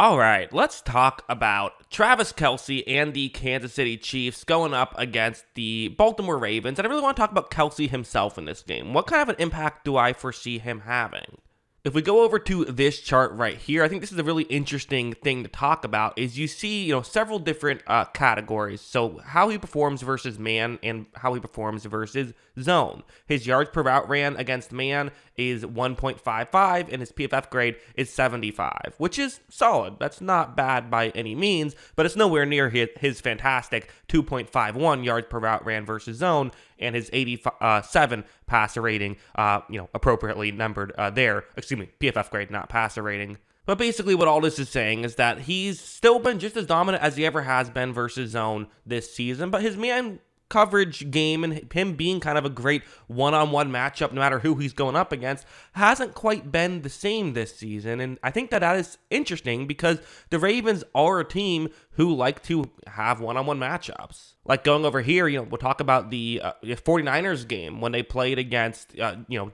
All right, let's talk about Travis Kelce and the Kansas City Chiefs going up against the Baltimore Ravens. And I really want to talk about Kelce himself in this game. What kind of an impact do I foresee him having? If we go over to this chart right here, I think this is a really interesting thing to talk about is you see, several different categories. So how he performs versus man and how he performs versus zone. His yards per route ran against man is 1.55 and his PFF grade is 75, which is solid. That's not bad by any means, but it's nowhere near his fantastic 2.51 yards per route ran versus zone and his 87 passer rating, appropriately numbered there. Excuse me, PFF grade, not passer rating. But basically what all this is saying is that he's still been just as dominant as he ever has been versus zone this season, but his man coverage game and him being kind of a great one-on-one matchup no matter who he's going up against hasn't quite been the same this season. And I think that is interesting because the Ravens are a team who like to have one-on-one matchups. Like going over here, we'll talk about the 49ers game when they played against,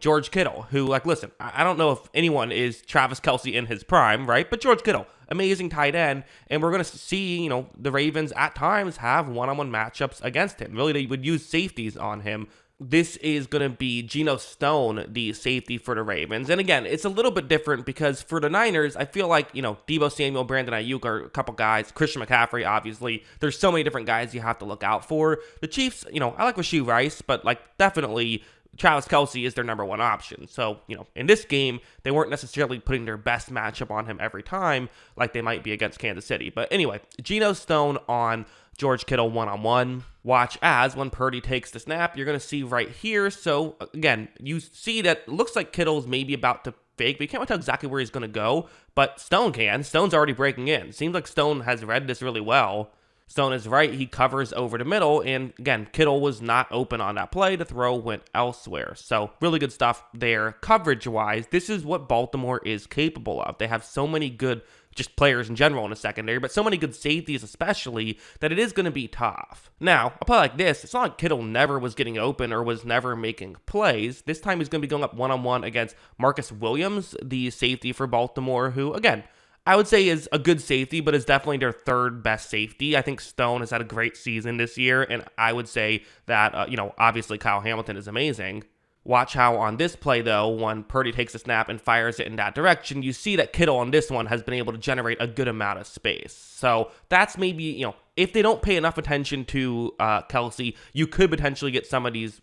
George Kittle, who, listen, I don't know if anyone is Travis Kelce in his prime, right? But George Kittle, amazing tight end, and we're going to see, the Ravens at times have one-on-one matchups against him. Really, they would use safeties on him. This is going to be Geno Stone, the safety for the Ravens. And again, it's a little bit different because for the Niners, I feel like, Deebo Samuel, Brandon Ayuk are a couple guys. Christian McCaffrey, obviously. There's so many different guys you have to look out for. The Chiefs, I like Rashee Rice, but definitely Travis Kelce is their number one option. So, in this game, they weren't necessarily putting their best matchup on him every time like they might be against Kansas City. But anyway, Geno Stone on George Kittle one-on-one. Watch as when Purdy takes the snap, you're going to see right here. So, again, you see that it looks like Kittle's maybe about to fake, but you can't tell exactly where he's going to go. But Stone can. Stone's already breaking in. Seems like Stone has read this really well. Stone is right. He covers over the middle. And again, Kittle was not open on that play. The throw went elsewhere. So really good stuff there. Coverage-wise, this is what Baltimore is capable of. They have so many good just players in general in the secondary, but so many good safeties especially, that it is going to be tough. Now, a play like this, it's not like Kittle never was getting open or was never making plays. This time he's going to be going up one-on-one against Marcus Williams, the safety for Baltimore, who, again, I would say is a good safety, but is definitely their third best safety. I think Stone has had a great season this year, and I would say that, obviously Kyle Hamilton is amazing. Watch how on this play, though, when Purdy takes a snap and fires it in that direction, you see that Kittle on this one has been able to generate a good amount of space. So that's maybe, if they don't pay enough attention to Kelce, you could potentially get some of these,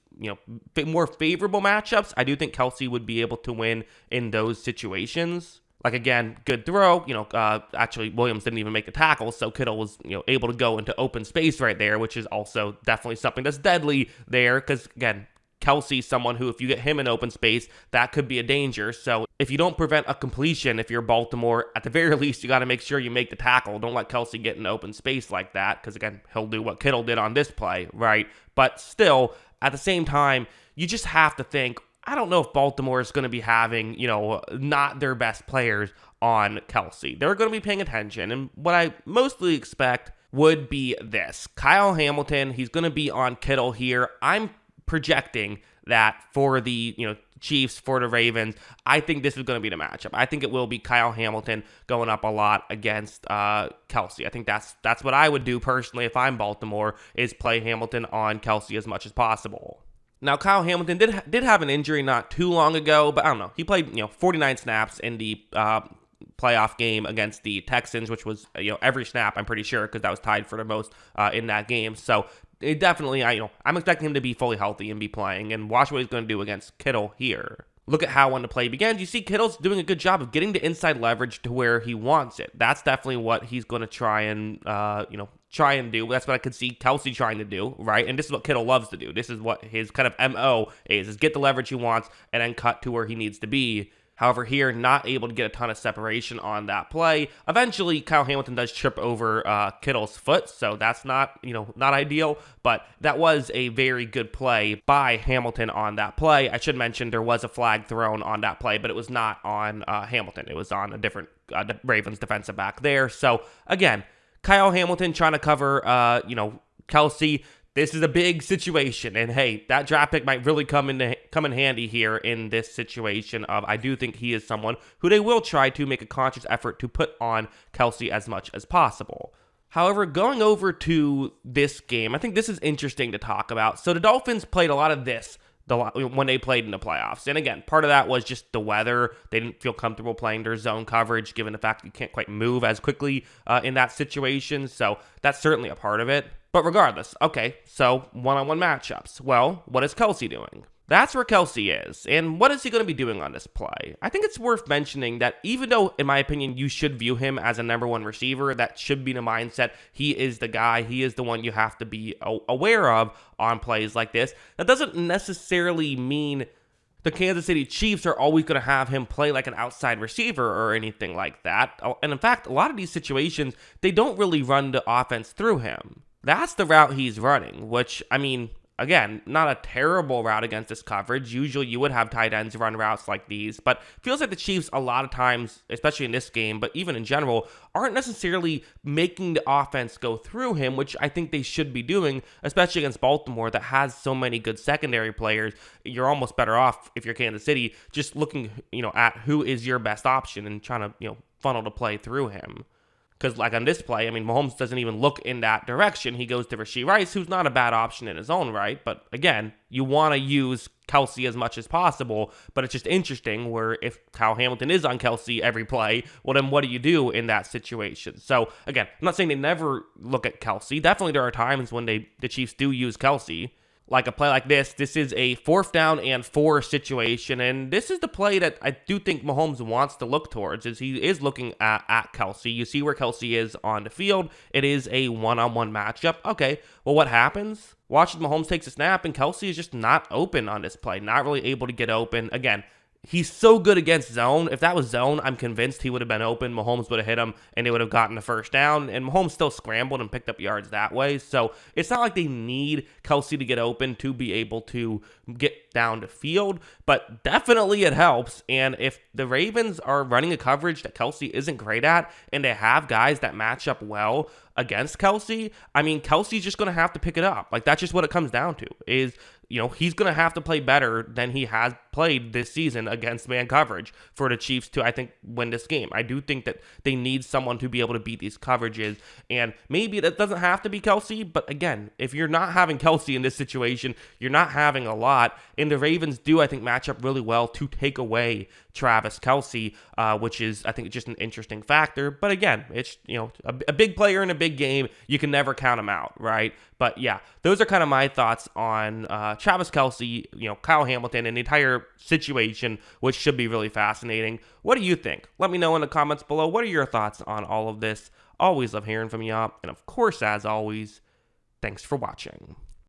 more favorable matchups. I do think Kelce would be able to win in those situations. Again, good throw. Actually, Williams didn't even make the tackle, so Kittle was, able to go into open space right there, which is also definitely something that's deadly there because, again, Kelce, someone who, if you get him in open space, that could be a danger. So if you don't prevent a completion, if you're Baltimore, at the very least, you got to make sure you make the tackle. Don't let Kelce get in open space like that because, again, he'll do what Kittle did on this play, right? But still, at the same time, you just have to think, I don't know if Baltimore is going to be having, not their best players on Kelce. They're going to be paying attention. And what I mostly expect would be this. Kyle Hamilton, he's going to be on Kittle here. I'm projecting that for the, Chiefs, for the Ravens, I think this is going to be the matchup. I think it will be Kyle Hamilton going up a lot against Kelce. I think that's what I would do personally if I'm Baltimore, is play Hamilton on Kelce as much as possible. Now, Kyle Hamilton did have an injury not too long ago, but I don't know. He played, 49 snaps in the playoff game against the Texans, which was, every snap, I'm pretty sure, because that was tied for the most in that game. So it definitely, I'm expecting him to be fully healthy and be playing, and watch what he's going to do against Kittle here. Look at how when the play begins, you see Kittle's doing a good job of getting the inside leverage to where he wants it. That's definitely what he's going to try and do. That's what I could see Kelce trying to do, right? And this is what Kittle loves to do. This is what his kind of MO is get the leverage he wants and then cut to where he needs to be. However, here, not able to get a ton of separation on that play. Eventually, Kyle Hamilton does trip over Kittle's foot, so that's not ideal, but that was a very good play by Hamilton on that play. I should mention there was a flag thrown on that play, but it was not on Hamilton. It was on a different Ravens defensive back there. So, again, Kyle Hamilton trying to cover, Kelce. this is a big situation, and hey, that draft pick might really come in handy here in this situation of I do think he is someone who they will try to make a conscious effort to put on Kelce as much as possible. However, going over to this game, I think this is interesting to talk about. So the Dolphins played a lot of this when they played in the playoffs. And again, part of that was just the weather. They didn't feel comfortable playing their zone coverage, given the fact that you can't quite move as quickly in that situation. So that's certainly a part of it. But regardless, okay, so one-on-one matchups. Well, what is Kelce doing? That's where Kelce is. And what is he going to be doing on this play? I think it's worth mentioning that even though, in my opinion, you should view him as a number one receiver, that should be the mindset. He is the guy. He is the one you have to be aware of on plays like this. That doesn't necessarily mean the Kansas City Chiefs are always going to have him play like an outside receiver or anything like that. And in fact, a lot of these situations, they don't really run the offense through him. That's the route he's running, which, I mean, again, not a terrible route against this coverage. Usually you would have tight ends run routes like these, but feels like the Chiefs a lot of times, especially in this game, but even in general, aren't necessarily making the offense go through him, which I think they should be doing, especially against Baltimore that has so many good secondary players. You're almost better off if you're Kansas City just looking, at who is your best option and trying to, funnel the play through him. Because like on this play, I mean, Mahomes doesn't even look in that direction. He goes to Rashee Rice, who's not a bad option in his own right. But again, you want to use Kelce as much as possible. But it's just interesting where if Kyle Hamilton is on Kelce every play, well, then what do you do in that situation? So again, I'm not saying they never look at Kelce. Definitely there are times when the Chiefs do use Kelce. Like a play like this is a 4th down and 4 situation, and this is the play that I do think Mahomes wants to look towards, is he is looking at Kelce. You see where Kelce is on the field. It is a one-on-one matchup. Okay, well, what happens? Watch as Mahomes takes a snap, and Kelce is just not open on this play, not really able to get open. Again, he's so good against zone. If that was zone, I'm convinced he would have been open. Mahomes would have hit him, and they would have gotten the first down. And Mahomes still scrambled and picked up yards that way. So it's not like they need Kelce to get open to be able to get down the field. But definitely it helps. And if the Ravens are running a coverage that Kelce isn't great at, and they have guys that match up well against Kelce, I mean, Kelce's just going to have to pick it up. Like, that's just what it comes down to, is he's going to have to play better than he has played this season against man coverage for the Chiefs to, I think, win this game. I do think that they need someone to be able to beat these coverages, and maybe that doesn't have to be Kelce, but again, if you're not having Kelce in this situation, you're not having a lot, and the Ravens do, I think, match up really well to take away Travis Kelce, which is, I think, just an interesting factor. But again, it's, a big player in a big game. You can never count him out, right? But yeah, those are kind of my thoughts on Travis Kelce, Kyle Hamilton, and the entire situation, which should be really fascinating. What do you think? Let me know in the comments below. What are your thoughts on all of this? Always love hearing from you. And of course, as always, thanks for watching.